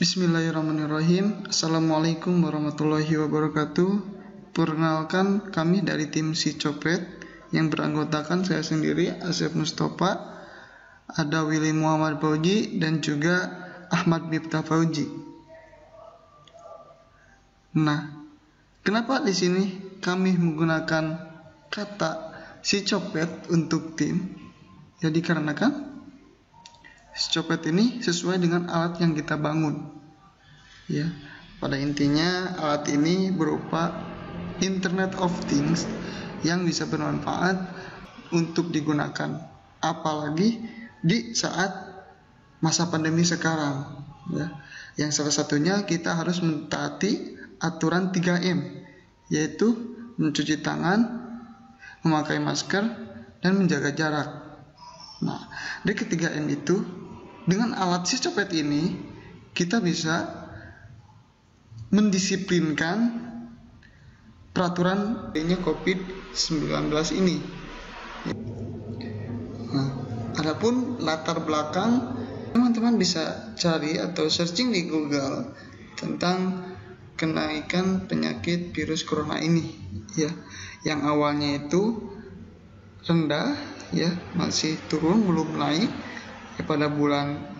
Bismillahirrahmanirrahim. Assalamualaikum warahmatullahi wabarakatuh. Perkenalkan, kami dari tim Si Copet yang beranggotakan saya sendiri, Asep Mustafa, ada Willy Muhammad Fauji, dan juga Ahmad Miftah Fauji. Nah, kenapa di sini kami menggunakan kata Si Copet untuk tim? Ya, dikarenakan Si Copet ini sesuai dengan alat yang kita bangun. Ya, pada intinya alat ini berupa Internet of Things yang bisa bermanfaat untuk digunakan, apalagi di saat masa pandemi sekarang. Ya, yang salah satunya kita harus mentaati aturan 3M, yaitu mencuci tangan, memakai masker, dan menjaga jarak. Nah, dari ketiga M itu, dengan alat Si Copet ini, kita bisa mendisiplinkan peraturan COVID-19 ini. Nah, adapun latar belakang, teman-teman bisa cari atau searching di Google tentang kenaikan penyakit virus corona ini, ya, yang awalnya itu rendah, ya, masih turun, belum naik pada bulan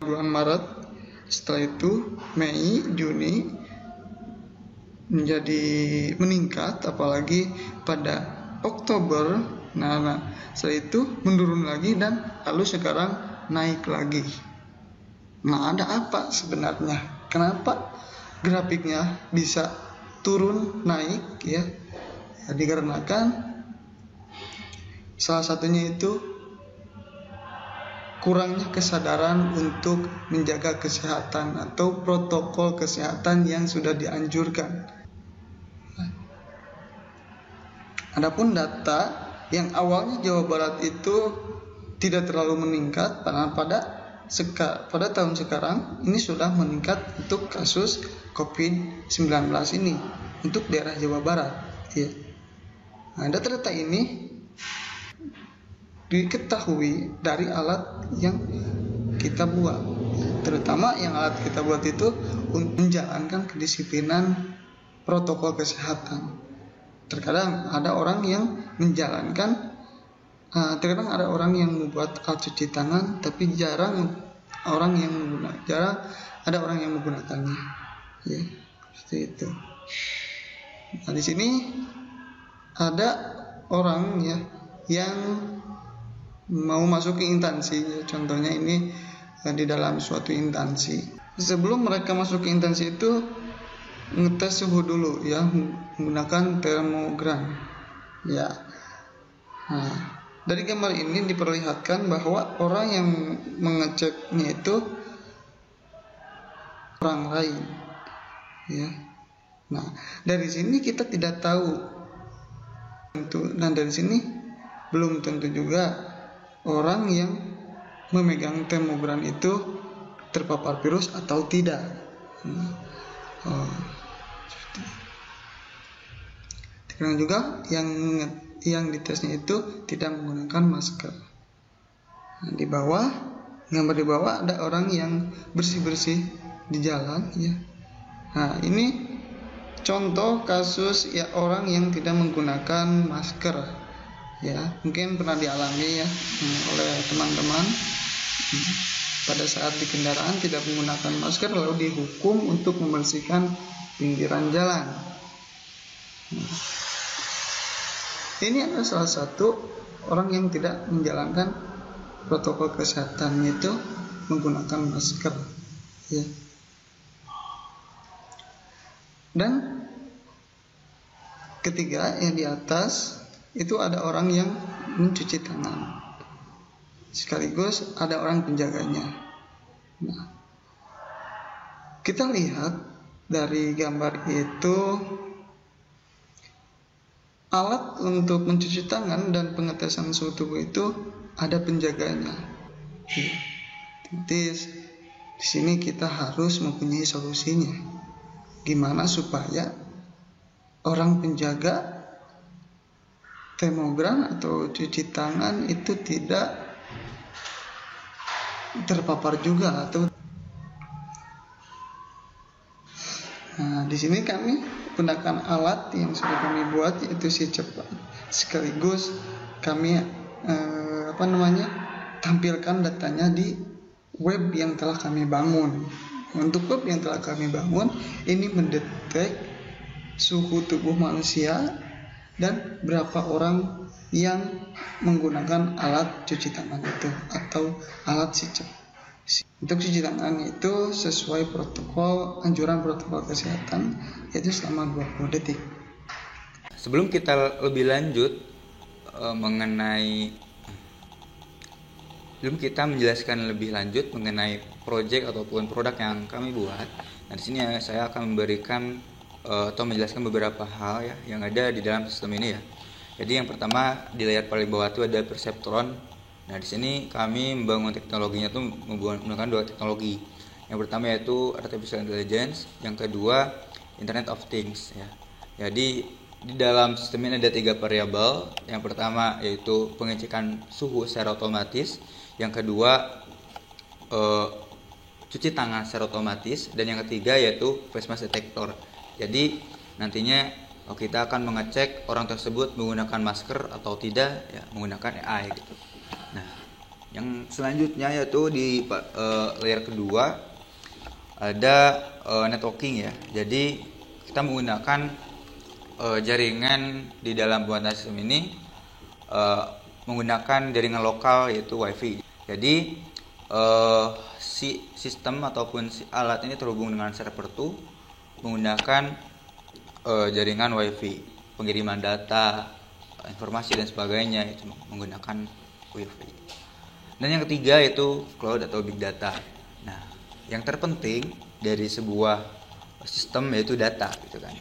Maret. Setelah itu Mei, Juni menjadi meningkat, apalagi pada Oktober. Nah, setelah itu menurun lagi, dan lalu sekarang naik lagi. Nah, ada apa sebenarnya? Kenapa grafiknya bisa turun naik, ya? Dikarenakan salah satunya itu kurangnya kesadaran untuk menjaga kesehatan atau protokol kesehatan yang sudah dianjurkan. Adapun data yang awalnya Jawa Barat itu tidak terlalu meningkat, pada tahun sekarang ini sudah meningkat untuk kasus COVID-19 ini untuk daerah Jawa Barat, ya. Nah, data ini diketahui dari alat yang kita buat, terutama yang alat kita buat itu untuk menjalankan kedisiplinan protokol kesehatan. Terkadang ada orang yang menjalankan, terkadang ada orang yang membuat alat cuci tangan, tapi jarang ada orang yang menggunakannya, ya, seperti itu. Nah, di sini ada orang, ya, yang mau masuk ke instansi, ya. Contohnya ini di dalam suatu instansi. Sebelum mereka masuk ke instansi itu ngetes suhu dulu, ya, menggunakan termogram, ya. Nah, dari gambar ini diperlihatkan bahwa orang yang mengeceknya itu orang lain, ya. Nah, dari sini kita tidak tahu dan dari sini belum tentu juga orang yang memegang termogram itu terpapar virus atau tidak. Terkadang juga yang ditesnya itu tidak menggunakan masker. Nah, gambar di bawah ada orang yang bersih-bersih di jalan, ya. Nah, ini contoh kasus, ya, orang yang tidak menggunakan masker. Ya, mungkin pernah dialami, ya, oleh teman-teman pada saat di kendaraan tidak menggunakan masker lalu dihukum untuk membersihkan pinggiran jalan. Ini adalah salah satu orang yang tidak menjalankan protokol kesehatan, yaitu menggunakan masker, ya. Dan ketiga, yang di atas itu ada orang yang mencuci tangan, sekaligus ada orang penjaganya. Nah, kita lihat dari gambar itu, alat untuk mencuci tangan dan pengetesan suhu tubuh itu ada penjaganya. Jadi di sini kita harus mempunyai solusinya. Gimana supaya orang penjaga termogram atau cuci tangan itu tidak terpapar juga atau di sini kami gunakan alat yang sudah kami buat, yaitu si cepat. Sekaligus kami tampilkan datanya di web yang telah kami bangun. Untuk web yang telah kami bangun ini mendetek suhu tubuh manusia dan berapa orang yang menggunakan alat cuci tangan itu atau alat sicep. Untuk cuci tangan itu sesuai anjuran protokol kesehatan, yaitu selama 20 detik. Sebelum kita lebih lanjut sebelum kita menjelaskan lebih lanjut mengenai proyek ataupun produk yang kami buat, nah di sini saya akan memberikan atau menjelaskan beberapa hal ya yang ada di dalam sistem ini ya. Jadi yang pertama di layar paling bawah itu ada Perceptron. Nah di sini kami membangun teknologinya itu menggunakan 2 teknologi. Yang pertama yaitu Artificial Intelligence, yang kedua Internet of Things ya. Jadi di dalam sistem ini ada 3 variabel. Yang pertama yaitu pengecekan suhu secara otomatis, yang kedua cuci tangan secara otomatis, dan yang ketiga yaitu face mask detector. Jadi nantinya kita akan mengecek orang tersebut menggunakan masker atau tidak ya, menggunakan AI gitu. Nah, yang selanjutnya yaitu di layer kedua ada networking ya. Jadi kita menggunakan jaringan di dalam pembuatan sistem ini menggunakan jaringan lokal yaitu WiFi. Jadi si sistem ataupun si alat ini terhubung dengan server 2 menggunakan jaringan WiFi, pengiriman data, informasi dan sebagainya itu menggunakan WiFi. Dan yang ketiga yaitu cloud atau big data. Nah, yang terpenting dari sebuah sistem yaitu data gitu kan.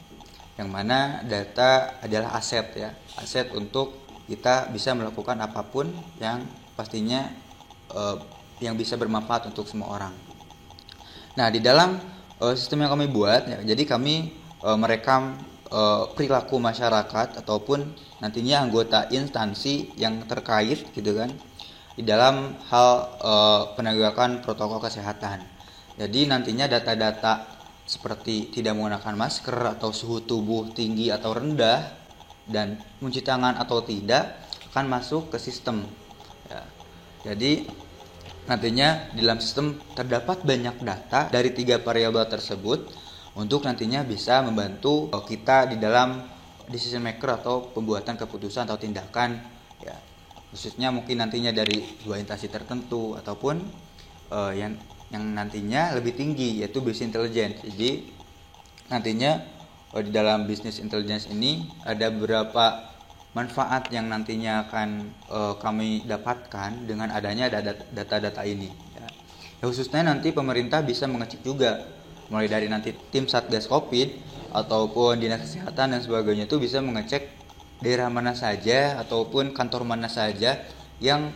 Yang mana data adalah aset ya, aset untuk kita bisa melakukan apapun yang pastinya yang bisa bermanfaat untuk semua orang. Nah, di dalam sistem yang kami buat ya, jadi kami merekam perilaku masyarakat ataupun nantinya anggota instansi yang terkait gitu kan di dalam hal penegakan protokol kesehatan. Jadi nantinya data-data seperti tidak menggunakan masker atau suhu tubuh tinggi atau rendah dan mencuci tangan atau tidak akan masuk ke sistem ya. Jadi nantinya di dalam sistem terdapat banyak data dari 3 variabel tersebut untuk nantinya bisa membantu kita di dalam decision maker atau pembuatan keputusan atau tindakan ya, khususnya mungkin nantinya dari 2 instansi tertentu ataupun yang nantinya lebih tinggi yaitu business intelligence. Jadi nantinya di dalam business intelligence ini ada beberapa manfaat yang nantinya akan kami dapatkan dengan adanya data-data ini ya. Khususnya nanti pemerintah bisa mengecek juga, mulai dari nanti tim Satgas Covid ataupun dinas kesehatan dan sebagainya itu bisa mengecek daerah mana saja ataupun kantor mana saja yang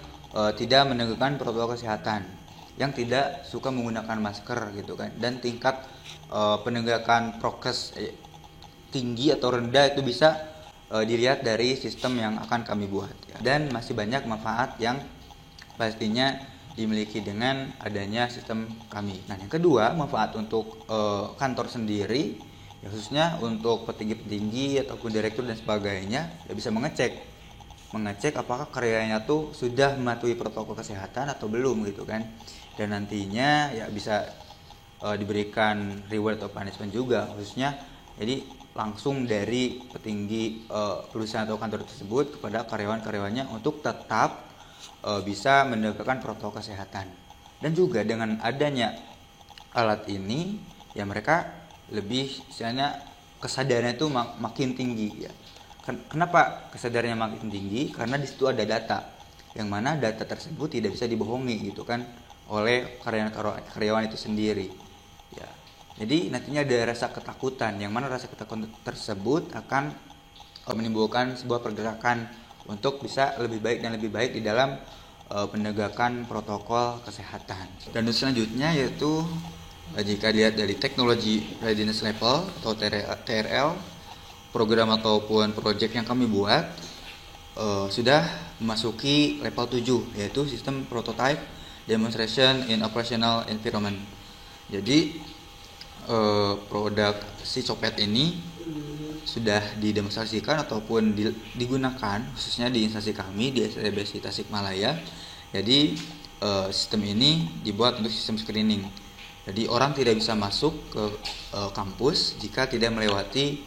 tidak menegakkan protokol kesehatan, yang tidak suka menggunakan masker gitu kan, dan tingkat penegakan prokes tinggi atau rendah itu bisa dilihat dari sistem yang akan kami buat ya. Dan masih banyak manfaat yang pastinya dimiliki dengan adanya sistem kami. Nah, yang kedua, manfaat untuk kantor sendiri ya, khususnya untuk petinggi-petinggi ataupun direktur dan sebagainya ya, bisa mengecek apakah karyanya tuh sudah mematuhi protokol kesehatan atau belum gitu kan. Dan nantinya ya bisa diberikan reward atau punishment juga, khususnya jadi langsung dari petinggi perusahaan atau kantor tersebut kepada karyawan-karyawannya untuk tetap bisa menegakkan protokol kesehatan. Dan juga dengan adanya alat ini ya mereka lebih misalnya kesadarannya itu makin tinggi ya. Kenapa kesadarannya makin tinggi? Karena di situ ada data, yang mana data tersebut tidak bisa dibohongi gitu kan oleh karyawan itu sendiri ya. Jadi nantinya ada rasa ketakutan, yang mana rasa ketakutan tersebut akan menimbulkan sebuah pergerakan untuk bisa lebih baik dan lebih baik di dalam penegakan protokol kesehatan. Dan selanjutnya yaitu jika dilihat dari teknologi readiness level atau TRL, program ataupun project yang kami buat sudah memasuki level 7, yaitu sistem prototype demonstration in operational environment. Jadi produk si copet ini sudah didemonstrasikan ataupun digunakan khususnya di instansi kami di STBC Tasikmalaya. Jadi sistem ini dibuat untuk sistem screening. Jadi orang tidak bisa masuk ke kampus jika tidak melewati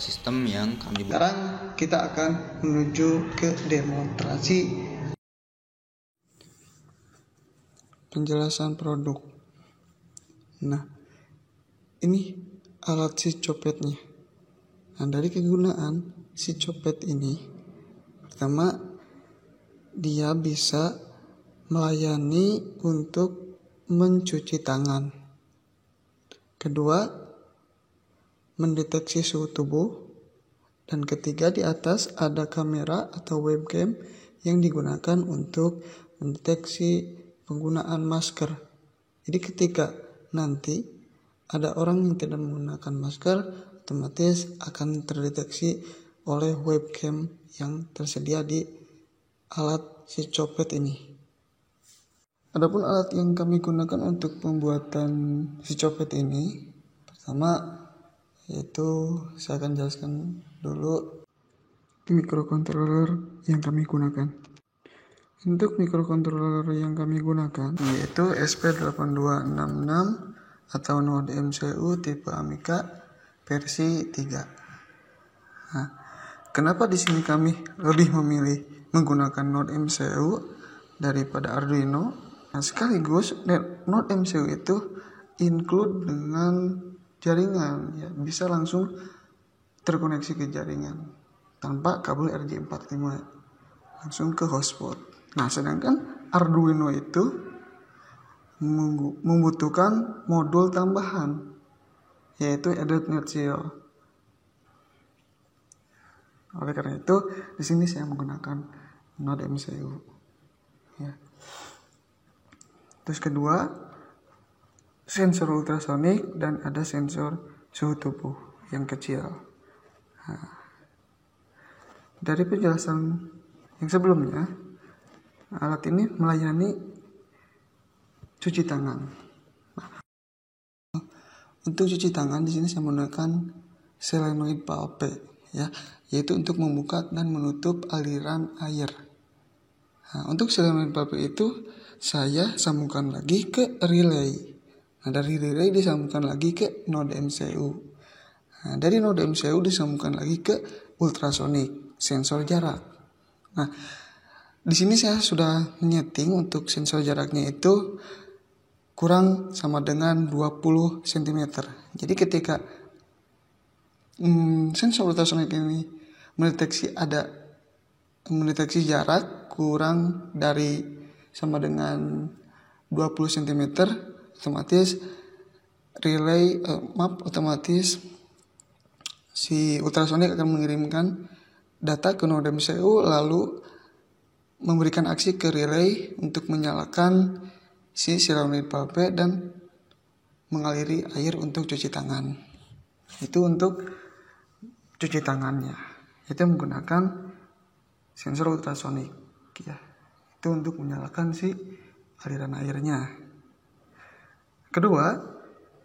sistem yang kami buat. Sekarang kita akan menuju ke demonstrasi penjelasan produk. Nah, ini alat si copetnya. Nah, dari kegunaan si copet ini, pertama, dia bisa melayani untuk mencuci tangan. Kedua, mendeteksi suhu tubuh. Dan ketiga, di atas ada kamera atau webcam yang digunakan untuk mendeteksi penggunaan masker. Jadi ketika nanti ada orang yang tidak menggunakan masker, otomatis akan terdeteksi oleh webcam yang tersedia di alat si copet ini. Adapun alat yang kami gunakan untuk pembuatan si copet ini, pertama yaitu saya akan jelaskan dulu microcontroller yang kami gunakan. Untuk microcontroller yang kami gunakan yaitu SP8266 atau Node MCU tipe Amiga versi 3. Nah, kenapa di sini kami lebih memilih menggunakan Node MCU daripada Arduino? Nah, sekaligus Node MCU itu include dengan jaringan, ya, bisa langsung terkoneksi ke jaringan tanpa kabel RJ45, langsung ke hotspot. Nah, sedangkan Arduino itu membutuhkan modul tambahan, yaitu Ethernet serial. Oleh karena itu, di sini saya menggunakan Node MCU. Ya. Terus kedua, sensor ultrasonik dan ada sensor suhu tubuh yang kecil. Nah, dari penjelasan yang sebelumnya, alat ini melayani cuci tangan. Untuk cuci tangan di sini saya menggunakan solenoid valve, ya, yaitu untuk membuka dan menutup aliran air. Nah, untuk solenoid valve itu saya sambungkan lagi ke relay. Nah, dari relay disambungkan lagi ke node MCU. Nah, dari node MCU disambungkan lagi ke ultrasonic, sensor jarak. Nah, di sini saya sudah menyeting untuk sensor jaraknya itu kurang sama dengan 20 cm. Jadi ketika sensor ultrasonic ini mendeteksi jarak kurang dari sama dengan 20 cm, otomatis otomatis si ultrasonic akan mengirimkan data ke node MCU lalu memberikan aksi ke relay untuk menyalakan si solenoid valve dan mengaliri air untuk cuci tangan. Itu untuk cuci tangannya. Itu menggunakan sensor ultrasonik, ya. Itu untuk menyalakan si aliran airnya. Kedua,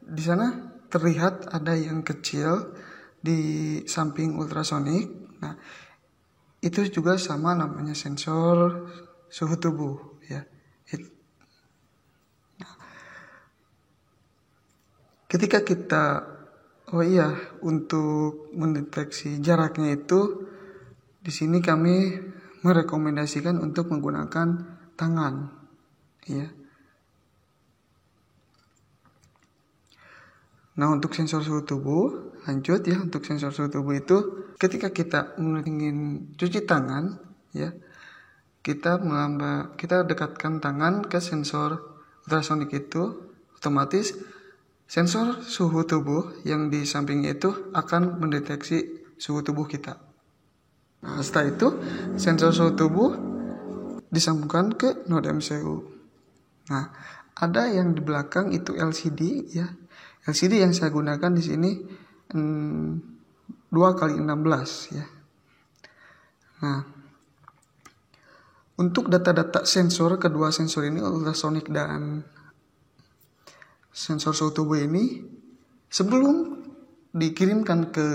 di sana terlihat ada yang kecil di samping ultrasonik. Nah, itu juga sama namanya sensor suhu tubuh, ya. Ketika kita untuk mendeteksi jaraknya itu di sini kami merekomendasikan untuk menggunakan tangan, ya. Nah, untuk sensor suhu tubuh, lanjut ya, untuk sensor suhu tubuh itu ketika kita ingin cuci tangan, ya, kita dekatkan tangan ke sensor ultrasonik itu, otomatis sensor suhu tubuh yang di sampingnya itu akan mendeteksi suhu tubuh kita. Nah, setelah itu sensor suhu tubuh disambungkan ke node MCU. Nah, ada yang di belakang itu LCD, ya. LCD yang saya gunakan di sini 2x16, ya. Nah, untuk data-data sensor, kedua sensor ini ultrasonic dan sensor suhu tubuh ini sebelum dikirimkan ke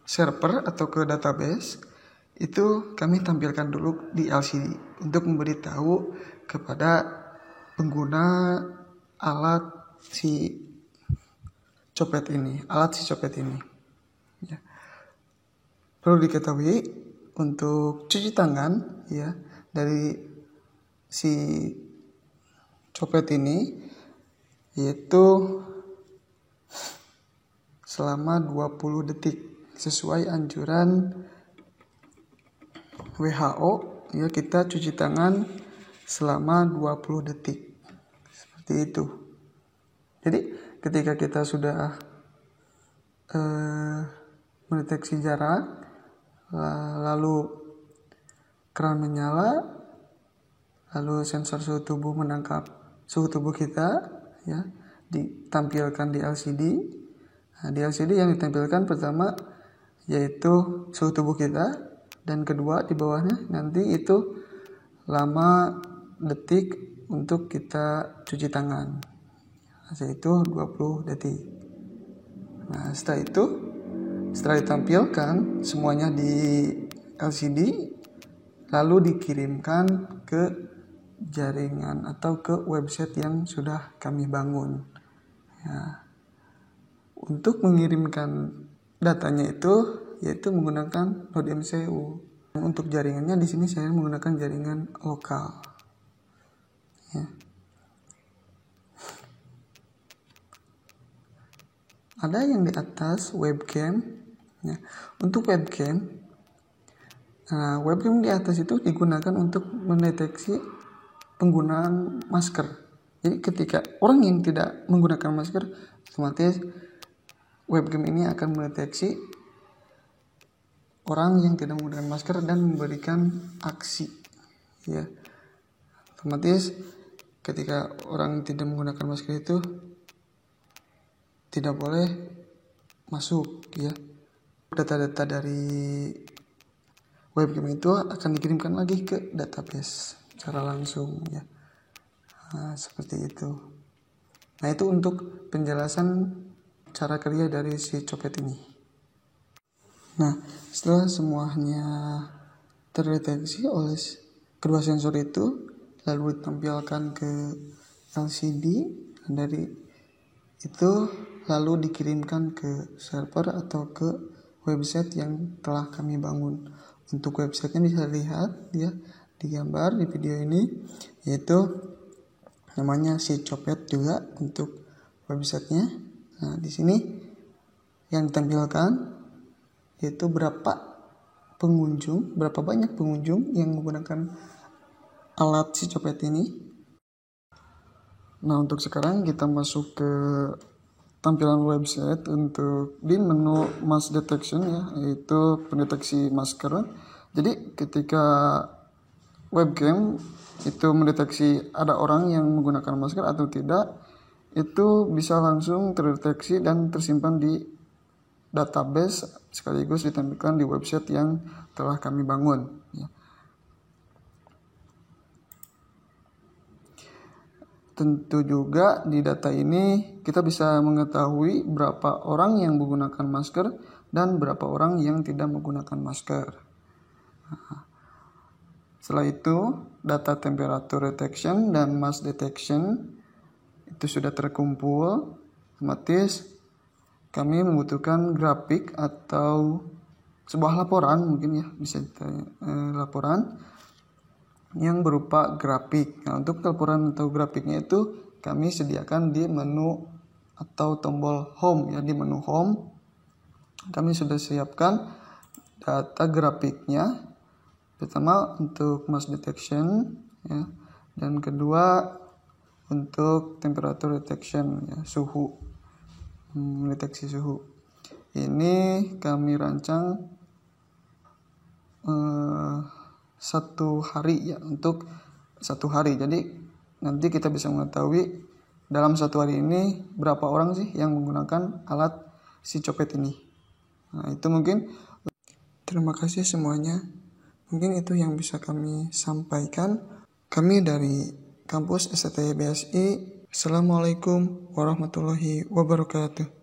server atau ke database, itu kami tampilkan dulu di LCD untuk memberitahu kepada pengguna alat si copet ini. Ya. Perlu diketahui untuk cuci tangan ya dari si copet ini yaitu selama 20 detik sesuai anjuran WHO ya, kita cuci tangan selama 20 detik seperti itu. Jadi ketika kita sudah mendeteksi jarak, lalu keran menyala, lalu sensor suhu tubuh menangkap suhu tubuh kita ya, ditampilkan di LCD. Nah, di LCD yang ditampilkan pertama yaitu suhu tubuh kita, dan kedua di bawahnya nanti itu lama detik untuk kita cuci tangan, yaitu 20 detik. Nah setelah ditampilkan semuanya di LCD, lalu dikirimkan ke jaringan atau ke website yang sudah kami bangun ya. Untuk mengirimkan datanya itu yaitu menggunakan Node MCU. Untuk jaringannya di sini saya menggunakan jaringan lokal ya. Ada yang di atas webcam ya. Untuk webcam, webcam di atas itu digunakan untuk mendeteksi penggunaan masker. Jadi ketika orang yang tidak menggunakan masker, otomatis webcam ini akan mendeteksi orang yang tidak menggunakan masker dan memberikan aksi ya. Otomatis ketika orang tidak menggunakan masker itu tidak boleh masuk ya. Data-data dari webcam itu akan dikirimkan lagi ke database secara langsung ya. Nah, seperti itu. Nah, itu untuk penjelasan cara kerja dari si copet ini. Nah, setelah semuanya terdeteksi oleh kedua sensor itu, lalu ditampilkan ke LCD, dari itu lalu dikirimkan ke server atau ke website yang telah kami bangun. Untuk websitenya bisa lihat ya di gambar di video ini, yaitu namanya si copet juga untuk websitenya. Nah, di sini yang ditampilkan yaitu berapa banyak pengunjung yang menggunakan alat si copet ini. Nah, untuk sekarang kita masuk ke tampilan website untuk di menu mass detection ya, yaitu pendeteksi masker. Jadi ketika webcam itu mendeteksi ada orang yang menggunakan masker atau tidak, itu bisa langsung terdeteksi dan tersimpan di database sekaligus ditampilkan di website yang telah kami bangun ya. Tentu juga di data ini kita bisa mengetahui berapa orang yang menggunakan masker dan berapa orang yang tidak menggunakan masker. Nah, setelah itu data temperature detection dan mass detection itu sudah terkumpul, otomatis kami membutuhkan grafik atau sebuah laporan, mungkin ya bisa laporan yang berupa grafik. Nah, untuk laporan atau grafiknya itu kami sediakan di menu atau tombol home ya. Di menu home kami sudah siapkan data grafiknya. Pertama untuk mass detection ya, dan kedua untuk temperature detection ya, suhu, mendeteksi suhu. Ini kami rancang 1 hari ya, untuk 1 hari. Jadi nanti kita bisa mengetahui dalam 1 hari ini berapa orang sih yang menggunakan alat si copet ini. Nah, itu mungkin. Terima kasih semuanya. Mungkin itu yang bisa kami sampaikan. Kami dari kampus STT BSI. Assalamualaikum warahmatullahi wabarakatuh.